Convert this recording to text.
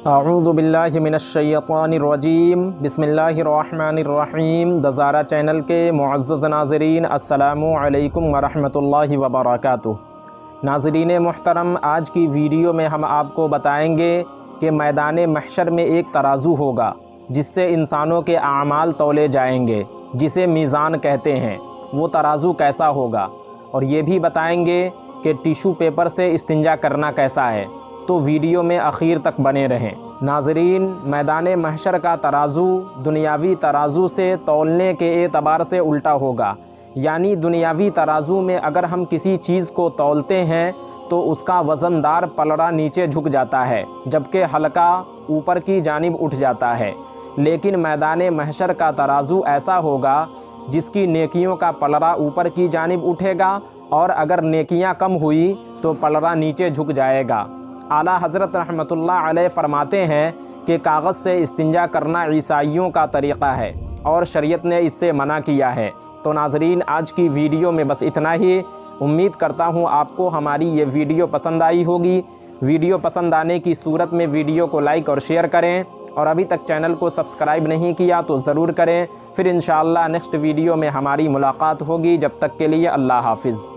اعوذ باللہ من الشیطان الرجیم بسم اللہ الرحمن الرحیم دزارہ چینل کے معزز ناظرین السلام علیکم ورحمۃ اللہ وبرکاتہ۔ ناظرین محترم، آج کی ویڈیو میں ہم آپ کو بتائیں گے کہ میدان محشر میں ایک ترازو ہوگا جس سے انسانوں کے اعمال تولے جائیں گے، جسے میزان کہتے ہیں۔ وہ ترازو کیسا ہوگا، اور یہ بھی بتائیں گے کہ ٹیشو پیپر سے استنجا کرنا کیسا ہے، تو ویڈیو میں آخر تک بنے رہیں۔ ناظرین، میدان محشر کا ترازو دنیاوی ترازو سے تولنے کے اعتبار سے الٹا ہوگا، یعنی دنیاوی ترازو میں اگر ہم کسی چیز کو تولتے ہیں تو اس کا وزن دار پلڑا نیچے جھک جاتا ہے جبکہ حلقہ اوپر کی جانب اٹھ جاتا ہے، لیکن میدان محشر کا ترازو ایسا ہوگا جس کی نیکیوں کا پلڑا اوپر کی جانب اٹھے گا، اور اگر نیکیاں کم ہوئی تو پلڑا نیچے جھک جائے گا۔ اعلیٰ حضرت رحمۃ اللہ علیہ فرماتے ہیں کہ کاغذ سے استنجا کرنا عیسائیوں کا طریقہ ہے اور شریعت نے اس سے منع کیا ہے۔ تو ناظرین، آج کی ویڈیو میں بس اتنا ہی۔ امید کرتا ہوں آپ کو ہماری یہ ویڈیو پسند آئی ہوگی۔ ویڈیو پسند آنے کی صورت میں ویڈیو کو لائک اور شیئر کریں، اور ابھی تک چینل کو سبسکرائب نہیں کیا تو ضرور کریں۔ پھر انشاءاللہ نیکسٹ ویڈیو میں ہماری ملاقات ہوگی۔ جب تک کے لیے اللہ حافظ۔